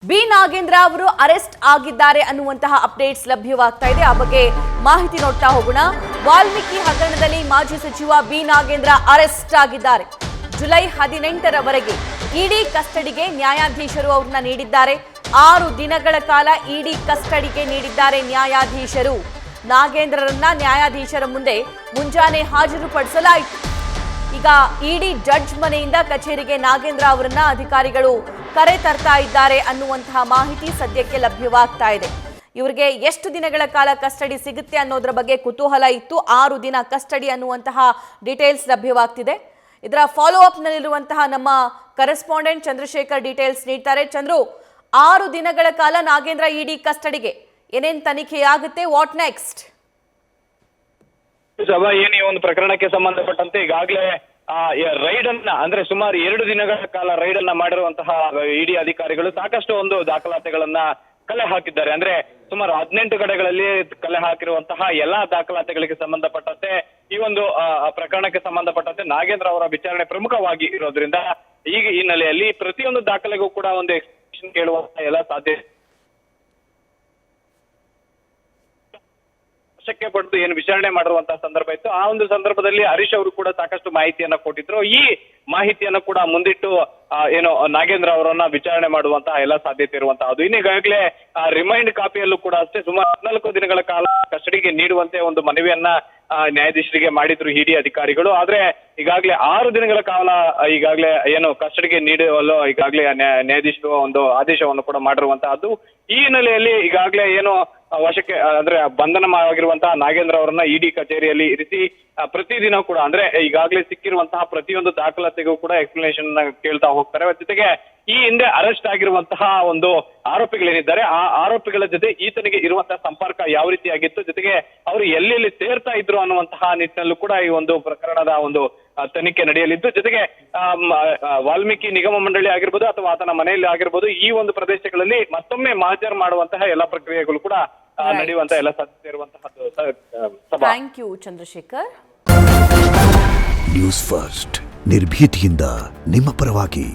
B Nagendra ಅವರು arrest ಆಗಿದ್ದಾರೆ ಅನ್ನುವಂತಹ ಅಪ್ಡೇಟ್ಸ್ ಲಭ್ಯವಾಗ್ತಾ ಇದೆ. ಆ ಬಗ್ಗೆ ಮಾಹಿತಿ ನೋಡ್ತಾ ಹೋಗೋಣ. ವಾಲ್ಮೀಕಿ ಹಗರಣದಲ್ಲಿ ಮಾಜಿ ಸಚಿವ ಬಿ ನಾಗೇಂದ್ರ ಅರೆಸ್ಟ್ ಆಗಿದ್ದಾರೆ. ಜುಲೈ 18ರವರೆಗೆ ಇಡಿ ಕಸ್ಟಡಿಗೆ ನ್ಯಾಯಾಧೀಶರು ಅವ್ರನ್ನ ನೀಡಿದ್ದಾರೆ. 6 ದಿನಗಳ ಕಾಲ ಇಡಿ ಕಸ್ಟಡಿಗೆ ನೀಡಿದ್ದಾರೆ ನ್ಯಾಯಾಧೀಶರು. ನಾಗೇಂದ್ರರನ್ನ ನ್ಯಾಯಾಧೀಶರ ಮುಂದೆ ಮುಂಜಾನೆ ಹಾಜರುಪಡಿಸಲಾಯಿತು. ಈಗ ಇಡಿ ಜಡ್ಜ್ ಮನೆಯಿಂದ ಕಚೇರಿಗೆ ನಾಗೇಂದ್ರ ಅವರನ್ನ ಅಧಿಕಾರಿಗಳು ಕರೆ ತರ್ತಾ ಇದ್ದಾರೆ ಅನ್ನುವಂತಹ ಮಾಹಿತಿ ಸದ್ಯಕ್ಕೆ ಲಭ್ಯವಾಗ್ತಾ ಇದೆ. ಇವರಿಗೆ ಎಷ್ಟು ದಿನಗಳ ಕಾಲ ಕಸ್ಟಡಿ ಸಿಗುತ್ತೆ ಅನ್ನೋದ್ರ ಬಗ್ಗೆ ಕುತೂಹಲ ಇತ್ತು. 6 ದಿನ ಕಸ್ಟಡಿ ಅನ್ನುವಂತಹ ಡೀಟೇಲ್ಸ್ ಲಭ್ಯವಾಗ್ತಿದೆ. ಇದರ ಫಾಲೋ ಅಪ್ ನಲ್ಲಿರುವಂತಹ ನಮ್ಮ ಕರೆಸ್ಪಾಂಡೆಂಟ್ ಚಂದ್ರಶೇಖರ್ ಡೀಟೇಲ್ಸ್ ನೀಡ್ತಾರೆ. ಚಂದ್ರು, 6 ದಿನಗಳ ಕಾಲ ನಾಗೇಂದ್ರ ಇಡಿ ಕಸ್ಟಡಿಗೆ ಏನೇನ್ ತನಿಖೆ ಆಗುತ್ತೆ? What next? ಸಭಾ ಏನ್ ಈ ಒಂದು ಪ್ರಕರಣಕ್ಕೆ ಸಂಬಂಧಪಟ್ಟಂತೆ ಈಗಾಗಲೇ ರೈಡ್ ಅನ್ನ ಅಂದ್ರೆ ಸುಮಾರು 2 ದಿನಗಳ ಕಾಲ ರೈಡ್ ಅನ್ನ ಮಾಡಿರುವಂತಹ ಇಡಿ ಅಧಿಕಾರಿಗಳು ಸಾಕಷ್ಟು ಒಂದು ದಾಖಲಾತಿಗಳನ್ನ ಕಲೆ ಹಾಕಿದ್ದಾರೆ. ಅಂದ್ರೆ ಸುಮಾರು 18 ಕಡೆಗಳಲ್ಲಿ ಕಲೆ ಹಾಕಿರುವಂತಹ ಎಲ್ಲಾ ದಾಖಲಾತಿಗಳಿಗೆ ಸಂಬಂಧಪಟ್ಟಂತೆ ಈ ಒಂದು ಪ್ರಕರಣಕ್ಕೆ ಸಂಬಂಧಪಟ್ಟಂತೆ ನಾಗೇಂದ್ರ ಅವರ ವಿಚಾರಣೆ ಪ್ರಮುಖವಾಗಿ ಇರೋದ್ರಿಂದ ಈಗ ಈ ಹಿನ್ನೆಲೆಯಲ್ಲಿ ಪ್ರತಿಯೊಂದು ದಾಖಲೆಗೂ ಕೂಡ ಒಂದು ಎಕ್ಸ್ಪ್ಲೇಷನ್ ಕೇಳುವಂತಹ ಎಲ್ಲ ಸಾಧ್ಯತೆ ಪಡೆದು ಏನು ವಿಚಾರಣೆ ಮಾಡಿರುವಂತಹ ಸಂದರ್ಭ ಇತ್ತು. ಆ ಒಂದು ಸಂದರ್ಭದಲ್ಲಿ ಹರೀಶ್ ಅವರು ಕೂಡ ಸಾಕಷ್ಟು ಮಾಹಿತಿಯನ್ನ ಕೊಟ್ಟಿದ್ರು. ಈ ಮಾಹಿತಿಯನ್ನು ಕೂಡ ಮುಂದಿಟ್ಟು ಏನು ನಾಗೇಂದ್ರ ಅವರನ್ನ ವಿಚಾರಣೆ ಮಾಡುವಂತಹ ಎಲ್ಲ ಸಾಧ್ಯತೆ ಇರುವಂತಹದ್ದು. ಇನ್ನೀಗಾಗಲೇ ರಿಮೈಂಡ್ ಕಾಪಿಯಲ್ಲೂ ಕೂಡ ಅಷ್ಟೇ ಸುಮಾರು 14 ದಿನಗಳ ಕಾಲ ಕಸ್ಟಡಿಗೆ ನೀಡುವಂತೆ ಒಂದು ಮನವಿಯನ್ನ ನ್ಯಾಯಾಧೀಶರಿಗೆ ಮಾಡಿದ್ರು ಇಡಿ ಅಧಿಕಾರಿಗಳು. ಆದ್ರೆ ಈಗಾಗಲೇ 6 ದಿನಗಳ ಕಾಲ ಈಗಾಗಲೇ ಏನು ಕಸ್ಟಡಿಗೆ ನೀಡಲು ಈಗಾಗಲೇ ನ್ಯಾಯಾಧೀಶರು ಒಂದು ಆದೇಶವನ್ನು ಕೂಡ ಮಾಡಿರುವಂತಹದ್ದು. ಈ ಹಿನ್ನೆಲೆಯಲ್ಲಿ ಈಗಾಗಲೇ ಏನು ವಶಕ್ಕೆ ಅಂದ್ರೆ ಬಂಧನ ಆಗಿರುವಂತಹ ನಾಗೇಂದ್ರ ಅವರನ್ನ ಇಡಿ ಕಚೇರಿಯಲ್ಲಿ ಇರಿಸಿ ಪ್ರತಿದಿನ ಕೂಡ ಅಂದ್ರೆ ಈಗಾಗಲೇ ಸಿಕ್ಕಿರುವಂತಹ ಪ್ರತಿಯೊಂದು ದಾಖಲಾತಿಗೂ ಕೂಡ ಎಕ್ಸ್ಪ್ಲನೇಷನ್ ಕೇಳ್ತಾ ಹೋಗ್ತಾರೆ. ಜೊತೆಗೆ ಈ ಹಿಂದೆ ಅರೆಸ್ಟ್ ಆಗಿರುವಂತಹ ಒಂದು ಆರೋಪಿಗಳೇನಿದ್ದಾರೆ ಆ ಆರೋಪಿಗಳ ಜೊತೆ ಈತನಿಗೆ ಇರುವಂತಹ ಸಂಪರ್ಕ ಯಾವ ರೀತಿಯಾಗಿತ್ತು, ಜೊತೆಗೆ ಅವರು ಎಲ್ಲೆಲ್ಲಿ ಸೇರ್ತಾ ಇದ್ರು ಅನ್ನುವಂತಹ ನಿಟ್ಟಿನಲ್ಲೂ ಕೂಡ ಈ ಒಂದು ಪ್ರಕರಣದ ಒಂದು ತನಿಖೆ ನಡೆಯಲಿದ್ದು. ಜೊತೆಗೆ ವಾಲ್ಮೀಕಿ ನಿಗಮ ಮಂಡಳಿ ಆಗಿರ್ಬೋದು ಅಥವಾ ಆತನ ಮನೆಯಲ್ಲಿ ಆಗಿರ್ಬೋದು ಈ ಒಂದು ಪ್ರದೇಶಗಳಲ್ಲಿ ಮತ್ತೊಮ್ಮೆ ಮಹಜರ್ ಮಾಡುವಂತಹ ಎಲ್ಲ ಪ್ರಕ್ರಿಯೆಗಳು ಕೂಡ ನಡೆಯುವಂತಹ ಎಲ್ಲ ಸಾಧ್ಯತೆ ಇರುವಂತಹದ್ದು. Thank you Chandrashekar. News first ನಿರ್ಭೀತಿಯಿಂದ ನಿಮ್ಮ ಪರವಾಗಿ.